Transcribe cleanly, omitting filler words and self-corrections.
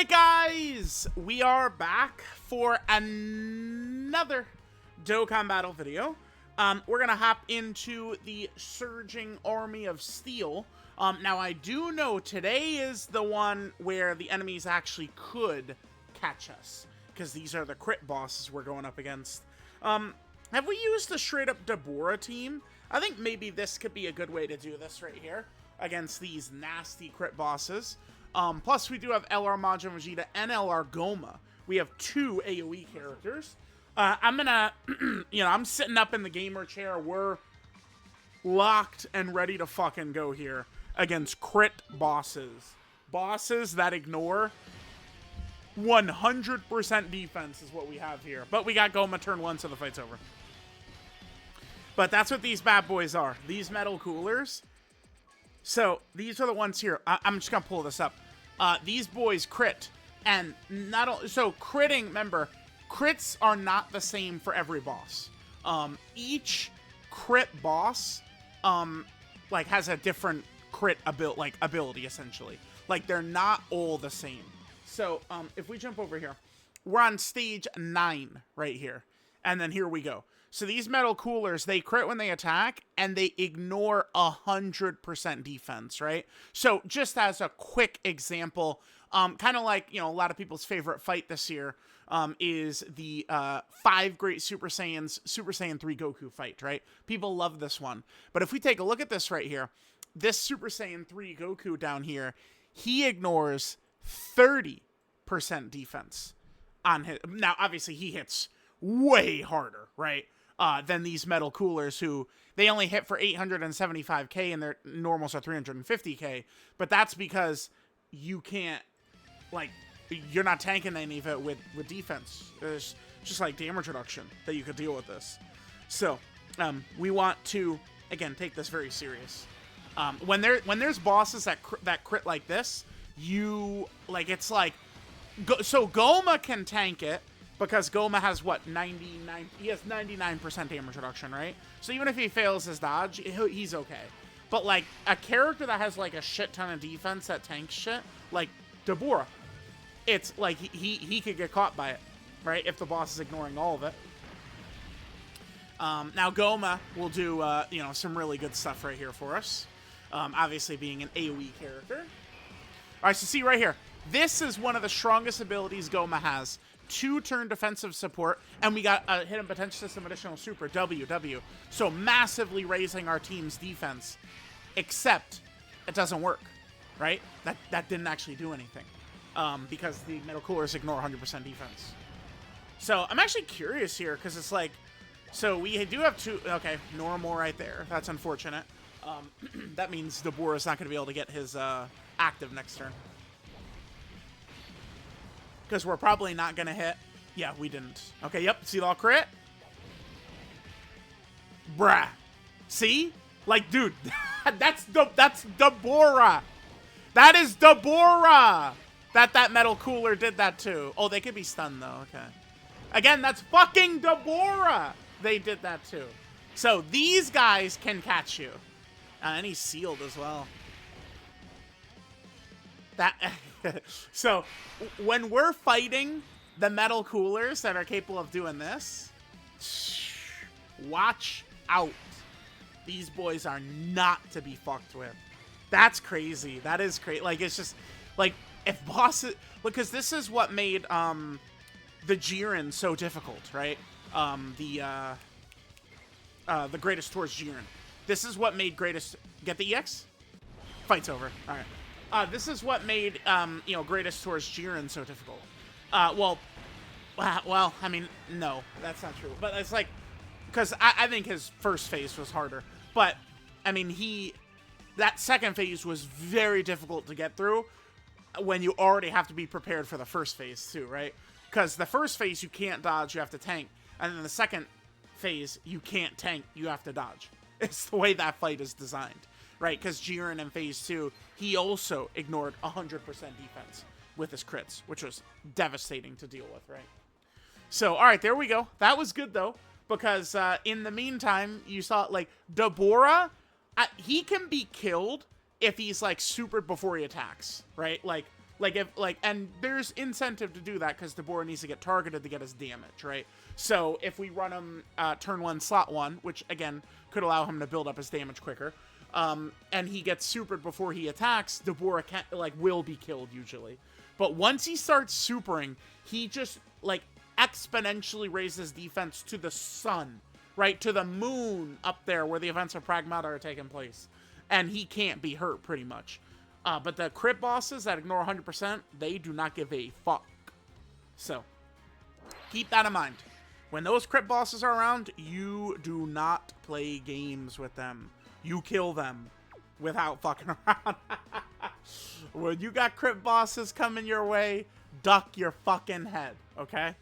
Alright guys, we are back for another Dokkan battle video. We're gonna hop into the Surging Army of Steel. Now I do know today is the one where the enemies actually could catch us, because these are the crit bosses we're going up against. Have we used the straight up Deborah team? I think maybe this could be a good way to do this right here against these nasty crit bosses. Plus, we do have LR Majin Vegeta and LR Goma. We have two AoE characters. I'm gonna, I'm sitting up in the gamer chair. We're locked and ready to fucking go here against crit bosses. Bosses that ignore 100% defense is what we have here. But we got Goma turn 1, so the fight's over. But that's what these bad boys are. These metal coolers. So, these are the ones here. I'm just going to pull this up. These boys crit. And not only... So, critting, remember, crits are not the same for every boss. Each crit boss, has a different crit ability, essentially. Like, they're not all the same. So, if we jump over here, we're on stage 9 right here. And then here we go. So these metal coolers, they crit when they attack, and they ignore 100% defense, right? So just as a quick example, kind of like, a lot of people's favorite fight this year is the 5 Great Super Saiyans, Super Saiyan 3 Goku fight, right? People love this one. But if we take a look at this right here, this Super Saiyan 3 Goku down here, he ignores 30% defense on his... Now, obviously, he hits way harder, right? Than these metal coolers who, they only hit for 875k and their normals are 350k. But that's because you can't, you're not tanking any of it with defense. There's just damage reduction that you could deal with this. So, we want to, again, take this very serious. When there's bosses that crit like this, so Goma can tank it, because Goma has, what, 99... He has 99% damage reduction, right? So even if he fails his dodge, he's okay. But, a character that has, a shit ton of defense that tanks shit, like Deborah, it's, he could get caught by it, right? If the boss is ignoring all of it. Now, Goma will do, some really good stuff right here for us. Obviously being an AoE character. All right, so see right here. This is one of the strongest abilities Goma has. 2-turn defensive support, and we got a hidden potential system additional super, WW. So massively raising our team's defense. Except, it doesn't work, right? That didn't actually do anything. Because the metal coolers ignore 100% defense. So, I'm actually curious here, because it's so we do have 2, okay, normal right there. That's unfortunate. That means Deborah's not going to be able to get his active next turn. Because we're probably not going to hit. Yeah, we didn't. Okay, yep. See all crit? Bruh. See? Dude. that's Deborah. That is Deborah. That metal cooler did that too. Oh, they could be stunned though. Okay. Again, that's fucking Deborah. They did that too. So these guys can catch you. And he's sealed as well. So, when we're fighting the metal coolers that are capable of doing this, watch out. These boys are not to be fucked with. That's crazy. That is crazy. It's just, if bosses... Because this is what made, the Jiren so difficult, right? The Greatest Tours Jiren. This is what made Greatest... Get the EX? Fight's over. Alright. This is what made, Greatest Tours Jiren so difficult. Well, I mean, no, that's not true. But it's because I think his first phase was harder. But, I mean, that second phase was very difficult to get through when you already have to be prepared for the first phase, too, right? Because the first phase, you can't dodge, you have to tank. And then the second phase, you can't tank, you have to dodge. It's the way that fight is designed. Right, because Jiren in Phase 2, he also ignored 100% defense with his crits, which was devastating to deal with, right? So, alright, there we go. That was good, though, because in the meantime, you saw, Deborah, he can be killed if he's, super before he attacks, right? Like, and there's incentive to do that because Dabura needs to get targeted to get his damage, right? So if we run him turn 1, slot 1, which, again, could allow him to build up his damage quicker, and he gets supered before he attacks, Dabura will be killed, usually. But once he starts supering, he just, exponentially raises defense to the sun, right? To the moon up there where the events of Pragmata are taking place. And he can't be hurt, pretty much. But the crit bosses that ignore 100%, they do not give a fuck. So, keep that in mind. When those crit bosses are around, you do not play games with them. You kill them without fucking around. When you got crit bosses coming your way, duck your fucking head, okay?